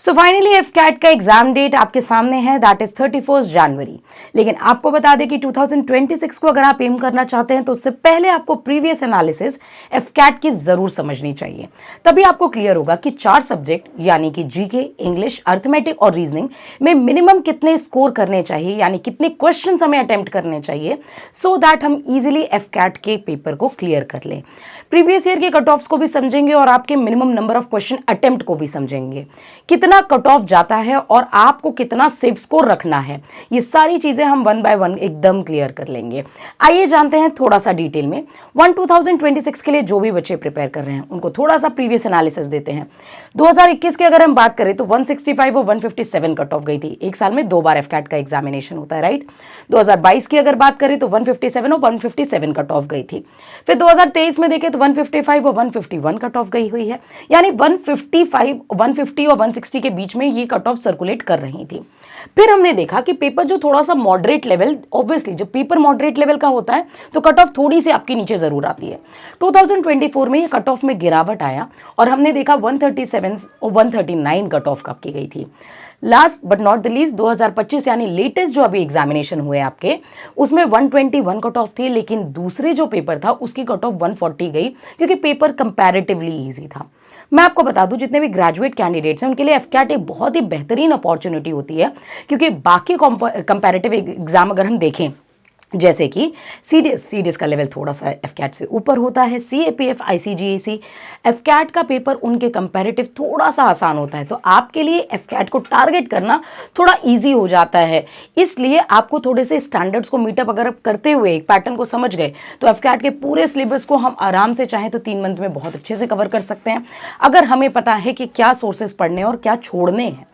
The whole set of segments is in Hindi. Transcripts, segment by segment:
सो फाइनली एफकैट का एग्जाम डेट आपके सामने है, दैट इज 31 जनवरी। लेकिन आपको बता दें कि 2026 को अगर आप एम करना चाहते हैं तो उससे पहले आपको प्रीवियस एनालिसिस एफकैट की जरूर समझनी चाहिए। तभी आपको क्लियर होगा कि 4 सब्जेक्ट यानी कि जीके, इंग्लिश, अर्थमेटिक और रीजनिंग में मिनिमम कितने स्कोर करने चाहिए, यानी कितने क्वेश्चन हमें अटेम्प्ट करने चाहिए, सो दैट हम इजिली एफकैट के पेपर को क्लियर कर लें। प्रीवियस ईयर के कट ऑफ्स को भी समझेंगे और आपके minimum number of question attempt को भी समझेंगे, कितना कट ऑफ जाता है और आपको कितना सेफ स्कोर रखना है। ये सारी चीजें हम वन बाय वन एकदम क्लियर कर लेंगे। आइए जानते हैं थोड़ा सा डिटेल में। 2026 के लिए जो भी बच्चे प्रिपेयर कर रहे हैं उनको थोड़ा सा प्रीवियस एनालिसिस देते हैं। 2021 की अगर हम बात करें तो 165 और 157 कट ऑफ गई थी। एक साल में 2 बार एफकैट का एग्जामिनेशन होता है, राइट। 2022 की अगर बात करें तो 157 और 157 कट ऑफ गई थी। फिर 2023 में देखें तो 155 और 151 कट ऑफ गई हुई है, यानी 155, 150 और 160 के बीच में ये कट ऑफ सर्कुलेट कर रही थी। फिर हमने देखा कि पेपर जो थोड़ा सा मॉडरेट लेवल, ऑब्वियसली जब पेपर मॉडरेट लेवल का होता है तो कट ऑफ थोड़ी सी आपके नीचे जरूर आती है। 2024 में ये कट ऑफ में गिरावट आया और हमने देखा 137 और 139 कट ऑफ कब की गई थी। Last but not the least 2025 यानी लेटेस्ट जो अभी एग्जामिनेशन हुए आपके, उसमें 121 कट ऑफ थी, लेकिन दूसरे जो पेपर था उसकी कट ऑफ 140 गई क्योंकि पेपर कंपैरेटिवली इजी था। मैं आपको बता दूं, जितने भी ग्रेजुएट कैंडिडेट्स हैं उनके लिए एफकैट एक बहुत ही बेहतरीन अपॉर्चुनिटी होती है, क्योंकि बाकी कंपैरेटिव एग्जाम अगर हम देखें जैसे कि सीडीएस का लेवल थोड़ा सा एफकैट से ऊपर होता है, सीएपीएफ, आईसीजीएसी, एफकैट का पेपर उनके कंपैरेटिव थोड़ा सा आसान होता है, तो आपके लिए एफकैट को टारगेट करना थोड़ा इजी हो जाता है। इसलिए आपको थोड़े से स्टैंडर्ड्स को मीटअप अगर आप करते हुए एक पैटर्न को समझ गए तो एफकैट के पूरे सिलेबस को हम आराम से चाहें तो 3 मंथ में बहुत अच्छे से कवर कर सकते हैं, अगर हमें पता है कि क्या सोर्सेस पढ़ने और क्या छोड़ने हैं।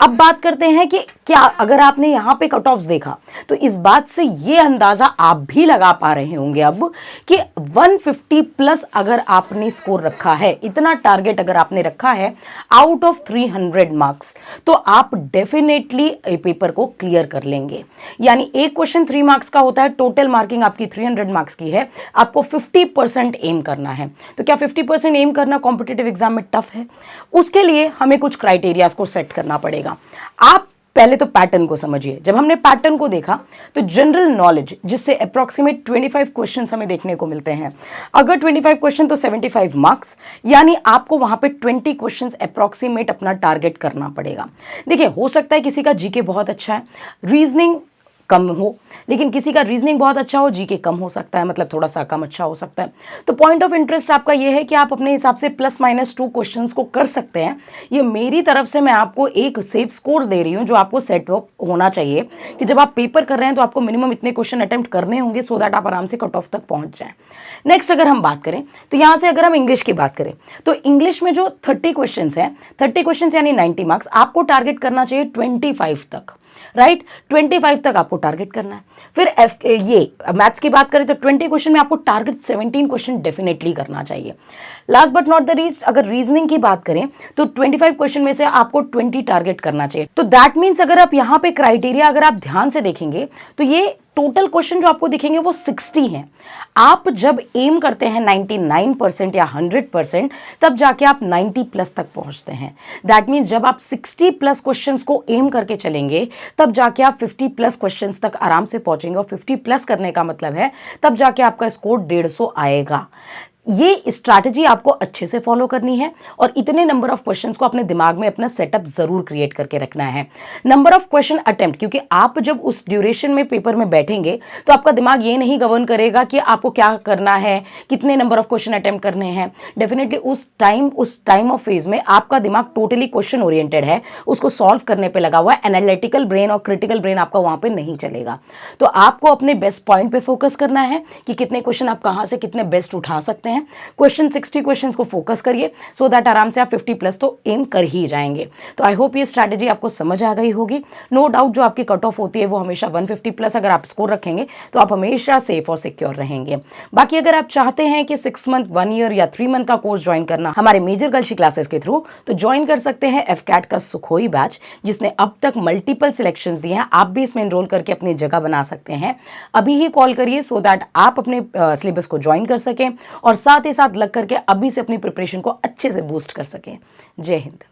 अब बात करते हैं कि क्या अगर आपने यहां पे कट ऑफ्स देखा तो इस बात से ये अंदाजा आप भी लगा पा रहे होंगे अब कि 150 प्लस अगर आपने स्कोर रखा है, इतना टारगेट अगर आपने रखा है आउट ऑफ 300 मार्क्स, तो आप डेफिनेटली पेपर को क्लियर कर लेंगे। यानी एक क्वेश्चन 3 मार्क्स का होता है, टोटल मार्किंग आपकी 300 मार्क्स की है, आपको 50% एम करना है। तो क्या 50% एम करना कॉम्पिटिटिव एग्जाम में टफ है? उसके लिए हमें कुछ क्राइटेरियाज को सेट करना पड़ेगा। आप पहले तो पैटर्न को समझिए। जब हमने पैटर्न को देखा तो जनरल नॉलेज, जिससे अप्रॉक्सीमेट 25 क्वेश्चंस हमें देखने को मिलते हैं। अगर 25 क्वेश्चन तो 75 मार्क्स, यानी आपको वहां पे 20 क्वेश्चंस अप्रॉक्सीमेट अपना टारगेट करना पड़ेगा। देखिए, हो सकता है किसी का जीके बहुत अच्छा है, रीजनिंग कम हो, लेकिन किसी का रीजनिंग बहुत अच्छा हो, जीके कम हो सकता है, मतलब थोड़ा सा कम अच्छा हो सकता है। तो पॉइंट ऑफ इंटरेस्ट आपका ये है कि आप अपने हिसाब से +- 2 क्वेश्चंस को कर सकते हैं। ये मेरी तरफ से मैं आपको एक सेफ स्कोर दे रही हूँ जो आपको सेट होना चाहिए कि जब आप पेपर कर रहे हैं तो आपको मिनिमम इतने क्वेश्चन अटेम्प्ट करने होंगे, सो दैट आप आराम से कट ऑफ तक पहुंच जाएं। नेक्स्ट अगर हम बात करें तो यहाँ से अगर हम इंग्लिश की बात करें तो इंग्लिश में जो 30 क्वेश्चन हैं, 30 क्वेश्चन यानी 90 मार्क्स, आपको टारगेट करना चाहिए 25 तक, राइट। 25 तक आपको टारगेट करना है। फिर ये मैथ्स की बात करें तो 20 क्वेश्चन में आपको टारगेट 17 क्वेश्चन डेफिनेटली करना चाहिए। Last but not the least अगर रीजनिंग की बात करें तो 25 क्वेश्चन में से आपको 20 टारगेट करना चाहिए। तो दैट मीन्स अगर आप यहाँ पे क्राइटेरिया अगर आप ध्यान से देखेंगे तो ये टोटल क्वेश्चन जो आपको दिखेंगे वो 60 हैं। आप जब एम करते हैं 99% या 100%, तब जाके आप 90 प्लस तक पहुंचते हैं। दैट मीन्स जब आप 60 प्लस क्वेश्चंस को एम करके चलेंगे तब जाके आप 50 प्लस क्वेश्चंस तक आराम से पहुंचेंगे, और 50 प्लस करने का मतलब है तब जाके आपका स्कोर 150 आएगा। ये स्ट्रैटेजी आपको अच्छे से फॉलो करनी है और इतने नंबर ऑफ क्वेश्चंस को अपने दिमाग में अपना सेटअप जरूर क्रिएट करके रखना है। नंबर ऑफ क्वेश्चन अटेम्प्ट, क्योंकि आप जब उस ड्यूरेशन में पेपर में बैठेंगे तो आपका दिमाग ये नहीं गवर्न करेगा कि आपको क्या करना है, कितने नंबर ऑफ क्वेश्चन अटेम्प्ट करने हैं। डेफिनेटली उस टाइम ऑफ फेज में आपका दिमाग टोटली क्वेश्चन ओरिएंटेड है, उसको सॉल्व करने पर लगा हुआ है। एनालिटिकल ब्रेन और क्रिटिकल ब्रेन आपका वहां पर नहीं चलेगा। तो आपको अपने बेस्ट पॉइंट पे फोकस करना है कि कितने क्वेश्चन आप कहां से कितने बेस्ट उठा सकते हैं। क्वेश्चन 60 क्वेश्चंस को फोकस करिए, सो दैट आराम से आप 50 प्लस तो एम कर ही जाएंगे। तो आई होप ये स्ट्रैटेजी आपको समझ आ गई होगी। नो डाउट जो आपकी कट ऑफ होती है वो हमेशा 150 प्लस अगर आप स्कोर रखेंगे तो आप हमेशा सेफ और सिक्योर रहेंगे। बाकी अगर आप चाहते हैं कि 6 मंथ, 1 ईयर या 3 मंथ का कोर्स ज्वाइन करना हमारे मेजर गर्ल्स क्लासेस के थ्रू, तो ज्वाइन कर सकते हैं एफकैट का सुखोई बैच, जिसने अब तक मल्टीपल सिलेक्शंस दिए हैं। आप भी इसमें एनरोल करके अपनी जगह बना सकते हैं। अभी ही कॉल करिए सो दैट आप अपने सिलेबस को ज्वाइन कर सकें और साथ ही साथ लग करके अभी से अपनी प्रिपरेशन को अच्छे से बूस्ट कर सकें। जय हिंद।